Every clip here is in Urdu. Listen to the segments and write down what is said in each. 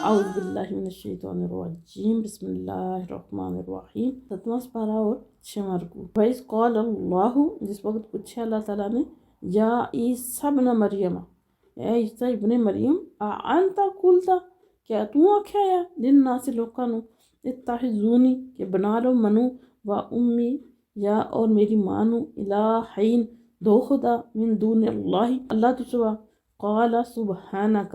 اعوذ باللہ من الشیطان الرجیم، بسم اللہ الرحمن الرحیم۔ 7واں سپارہ اور 6واں رکوع۔ وَإِذْ قَالَ اللَّهُ، جس وقت پوچھا اللہ تعالیٰ نے، یا عیسیٰ ابن مریم، اے عیسیٰ ابن مریم، اَأَنْتَ قُلْتَ، کیا تو آکھیا ہے للناس لوکاں نو، اتخذونی، کہ بنا لو منو، و امی، یا اور میری ماں نو، الہین، دو خدا، من دون اللہ تو سوا، قال سبحانک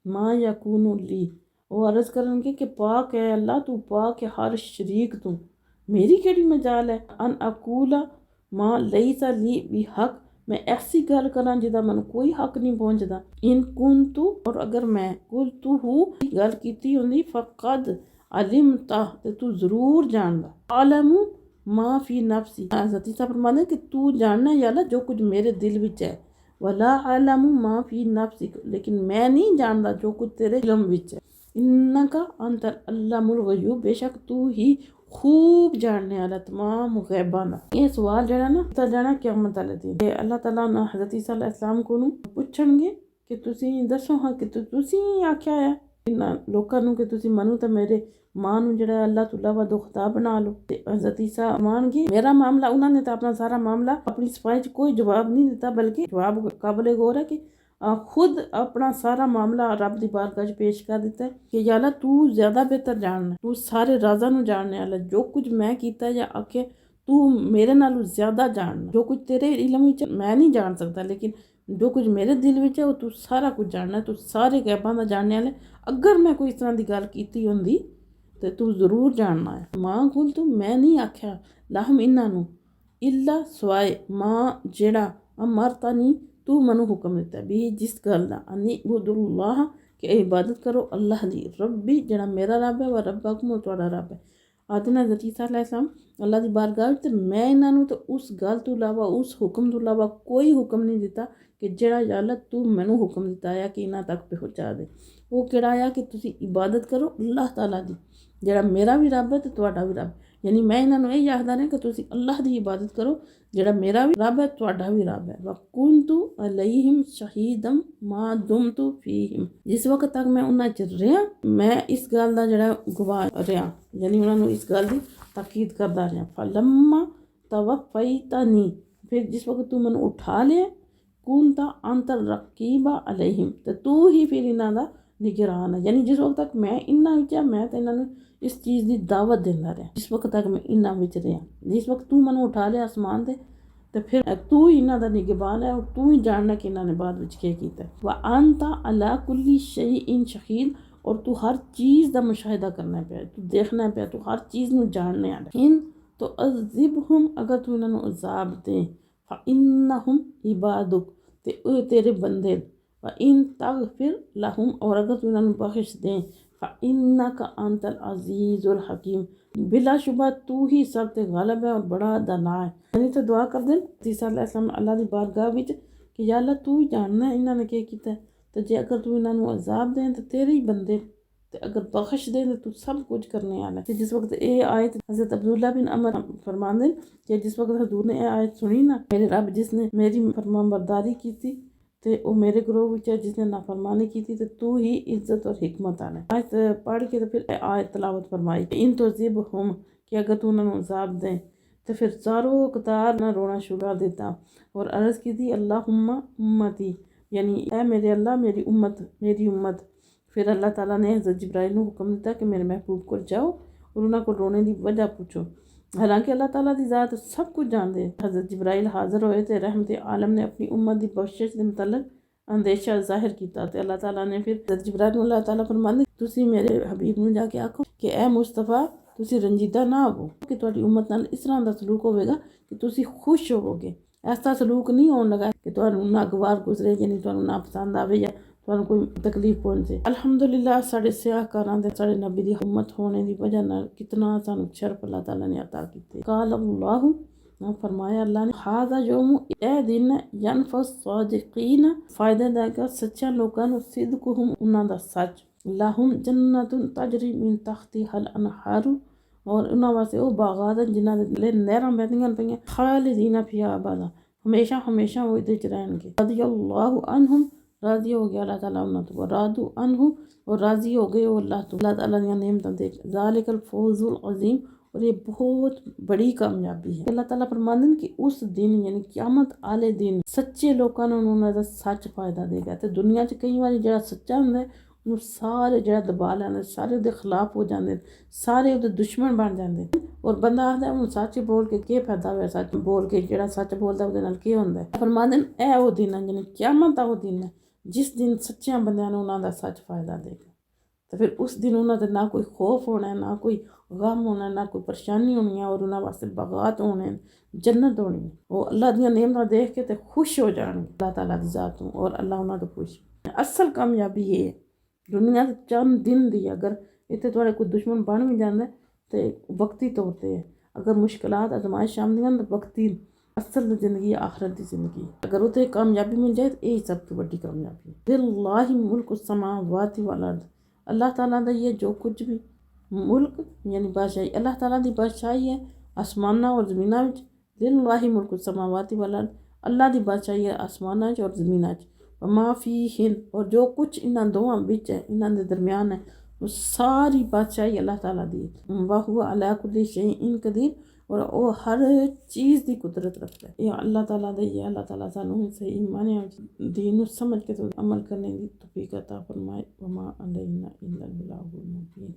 ما یکون لی، وہ عرض کرن گے کہ پاک ہے اللہ، تو پاک ہے ہر شریک تو، میری کیڑی مجال ہے، ان اقولا ما لیس لی بحق، میں ایسی گل کراں جدا من کوئی حق نہیں پہنچدا، ان کنتو، اور اگر میں قلتو گل کیتی ہوندی، فقد علمتا، تو ضرور جاندا، عالم ما فی نفسی، حضرت عیسیٰ فرماتے ہیں کہ تو جاننا ہے یا اللہ جو کچھ میرے دل وچ ہے، ولا علم ما فی نفسک، لیکن میں نہیں جاندا جو کچھ تیرے علم وچ ہے، انکا انت علام الغیوب، بے شک تو ہی خوب جاننے والا تمام غیباں دا۔ یہ سوال جڑا نا تا جانا قیامت والے دن، تے اللہ تعالیٰ نے حضرت عیسیٰ علیہ السلام کو پوچھن گے کہ تسی دسو ہاں کہ تسی آکھیا ہے انہاں لوکاں نو کہ تسی منو تے میرے ماں نو جڑا ہے اللہ تو علاوہ دو خدا بنا لو، تے حضرت عیسیٰ مان گے میرا معاملہ، انہوں نے تو اپنا سارا معاملہ اپنی صفائی چ کوئی جواب نہیں دیتا، بلکہ جواب قابل غور ہے کہ خود اپنا سارا معاملہ رب دی بارگاہ چ پیش کر دیتا ہے کہ یا اللہ تو زیادہ بہتر جاننا، تو سارے رازاں نو جاننے والا، جو کچھ میں کیتا یا آکھے تو میرے نالوں زیادہ جاننا، جو کچھ تیرے علم وچ میں نہیں جان سکتا، لیکن جو کچھ میرے دل وچ ہے وہ تو سارا کچھ جاننا ہے، تو سارے غیباں دا جاننے والے، اگر میں کوئی اس طرح دی گل کیتی ہوندی تو ضرور جاننا ہے، ماں کول تو میں نہیں آکھیا لہم انہاں نو، الا سوائے ماں جڑا امرتنی تو منو حکم دیتا ہے، بھی جس گل دا، انی عبد اللہ، کہ عبادت کرو اللہ دی، ربی جڑا میرا رب ہے، و ربکم، و تہاڈا رب ہے۔ آتے نا حضرت عیسیٰ علیہ السلام اللہ دی بارگاہ تے میں انہاں نو تو اس گل تو علاوہ، اس حکم تو علاوہ کوئی حکم نہیں دیتا کہ جڑا یا اللہ تو مینوں حکم دیتا ہے کہ انہاں تک پہنچا دے، وہ کیڑا آیا کہ تسی عبادت کرو اللہ تعالیٰ دی، جڑا میرا بھی رب ہے تے تہاڈا بھی رب ہے، یعنی میں انہاں نو یہ آخدا رہا کہ تسی اللہ دی عبادت کرو جڑا میرا بھی رب ہے تہاڈا بھی رب ہے، وَكُنْتُ عَلَيْهِمْ شَهِيدًا مَا دُمْتُ فِيهِمْ، جس وقت تک میں انہاں چ رہا میں اس گل دا جڑا گواہ رہا، یعنی انہاں نو اس گل دی تاکید کردا رہا، فَلَمَّا تَوَفَّيْتَنِي، پھر جس وقت تو منو اٹھا لیا، کُنْتَ أَنْتَ الرَّقِیبَ عَلَيْهِمْ، تے تو ہی پھر انہاں دا نگران ہے، یعنی جس وقت تک میں انہاں وچ میں تے انہاں نو اس چیز دی دعوت دیندا رہا، جس وقت تک میں انہاں وچ رہا، جس وقت تو منو اٹھا لیا آسمان تے پھر تو ہی انہاں دا نگہبان ہے، اور تو ہی جاننا کہ انہاں نے بعد وچ کیا کیتا ہے، وَأَنْتَ عَلَىٰ كُلِّ شَيْءٍ شَهِيدٌ، اور تو ہر چیز دا مشاہدہ کرنا پیا، تو دیکھنا پیا، تو ہر چیز نو جاننے والا، ان تو عذبہم، اگر تو انہاں نو عذاب دے، فَإِنَّهُمْ عِبَادُکَ، تے او تیرے بندے، وَإِن تَغْفِرْ لَهُمْ، اور اگر تو انہاں نو بخش دیں، فَإِنَّكَ أَنْتَ الْعَزِيزُ الْحَكِيمُ، بلا شبہ تو ہی سب تے غالب ہے اور بڑا دانا ہے۔ یعنی تو دعا کر دیں عیسیٰ علیہ السلام اللہ دی بارگاہ وچ کہ یا اللہ تو ہی جاننا ہے انہاں نے کیا کیتا ہے، تو جے اگر تو انہاں نو عذاب دیں تو تیرے ہی بندے، تے اگر بخش دیں تو سب کچھ کرنے والا ہے۔ جس وقت اے آیت حضرت عبداللہ بن عمر فرماندے کہ جس وقت حضور نے اے آیت سنی نا، میرے رب جس نے میری فرمان برداری کی تھی تے او میرے گروہ وچ ہے، جس نے نافرمانی کی تھی تو ہی عزت اور حکمت والا ہے۔ آیت پڑھ کے تو پھر آیت تلاوت فرمائی کہ ان تعذبہم، کہ اگر تو انہاں نو عذاب دیں، تو پھر چاروں قطار نہ رونا شروع کر دیتا اور عرض کی تھی اللہم امتی، یعنی اے میرے اللہ میری امت، میری امت۔ پھر اللہ تعالیٰ نے حضرت جبرائیل کو حکم دیتا کہ میرے محبوب کو جاؤ اور انہاں کو رونے دی وجہ پوچھو، حالانکہ اللہ تعالیٰ دی ذات سب کچھ جان دے۔ حضرت جبرائیل حاضر ہوئے تھے، رحمت عالم نے اپنی امت دی بخشش دے متعلق اندیشہ ظاہر کیتا، تے اللہ تعالیٰ نے پھر حضرت جبرائیل اللہ تعالیٰ فرماندے تسی میرے حبیب نو جا کے آکھو کہ اے مصطفیٰ تسی رنجیدہ نہ ہو کہ تہاڈی امت نال اس طرح دا سلوک ہوئے گا کہ تسی خوش ہوو گے، ایسا سلوک نہیں ہون لگا کہ تہانوں ناگوار گزرے، یعنی تہانوں ناپسند آوے یا تہانوں کوئی تکلیف پہنچے۔ الحمدللہ ساڈے سیاہ کاراں تے ساڈے نبی دی امت ہونے دی وجہ نال کتنا سانوں شرف اللہ تعالیٰ نے عطا کیتے۔ قال اللہ، فرمایا اللہ نے، ھذا یوم، اے دن، ینفع الصادقین، فائدہ دے گا سچا لوکاں نوں، صدقہم، انہاں دا سچ، لہم جنت تجری من تحتہا الانہار، اور انہاں واسطے او باغات ہیں جنہاں دے لے نہراں بہندیاں پئیاں، خالدین فیہا ابدا، ہمیشہ ہمیشہ وہ ادھر چ رہن گے، رضی اللہ عنہم، راضی ہو گیا اللہ تعالیٰ انہوں تو رادو انہو اور راضی ہو گئے وہ اللہ تو اللہ تعالیٰ نے نعمتیں دیکھ ذالک الفوز العظیم اور یہ بہت بڑی کامیابی ہے اللہ تعالیٰ فرماتے ہیں کہ اس دن یعنی قیامت والے دن سچے لوگوں نے انہوں نے سچ فائدہ دے گا تو دنیا 'ਚ کئی بار جڑا سچا ہوندا ہے انہوں سارے جڑا دبا لیندے سارے دے خلاف ہو جاندے سارے دے دشمن بن جاندے اور بندہ آخدا ہے سچ بول کے کی فائدہ ہوا سچ بول کے جڑا سچ بولدا اودے نال کی ہوندا ہے فرماندے ہیں اے او دن ہے یعنی قیامت دا وہ دن ہے جس دن سچیاں بندیاں نوں انہاں دا سچ فائدہ دے گا تو پھر اس دن انہاں تے نہ کوئی خوف ہونا ہے نہ کوئی غم ہونا ہے نہ کوئی پریشانی ہونی ہے اور انہاں واسطے باغات ہونے جنت ہونی ہے وہ اللہ دیاں نعمتاں دیکھ کے تے خوش ہو جان اللہ تعالیٰ دی ذات تو اور اللہ انہاں تو خوش اصل کامیابی یہ ہے دنیا دے چند دن دی اگر اتنے تھوڑے کوئی دشمن بن بھی جاندے تے وقتی طور تے ہے اگر مشکلات آزمائش آمدیاں تو وقتی اصل زندگی آخرت دی زندگی اگر اتنے کامیابی مل جائے تو یہی سب سے بڑی کامیابی ہے للہ ملک السماوات والارض اللہ تعالیٰ دا یہ جو کچھ بھی ملک یعنی بادشاہی اللہ تعالیٰ دی بادشاہی ہے آسمانہ اور زمینہ وچ للہ ملک السماوات والارض اللہ دی بادشاہی ہے آسمانہ وچ اور زمینہ وچ وما فیہن اور جو کچھ انہاں دوواں وچ ہے انہاں دے درمیان ہے وہ ساری بادشاہی اللہ تعالیٰ دی وَهُوَ عَلَىٰ كُلِّ شَيْءٍ قدیر اور وہ ہر چیز دی قدرت رکھتا ہے یہ اللہ تعالیٰ دے یہ اللہ تعالیٰ سانوں صحیح معنی دین سمجھ کے تو عمل کرنے کی توفیق عطا فرمائے وما علینا الا البلاغ المبین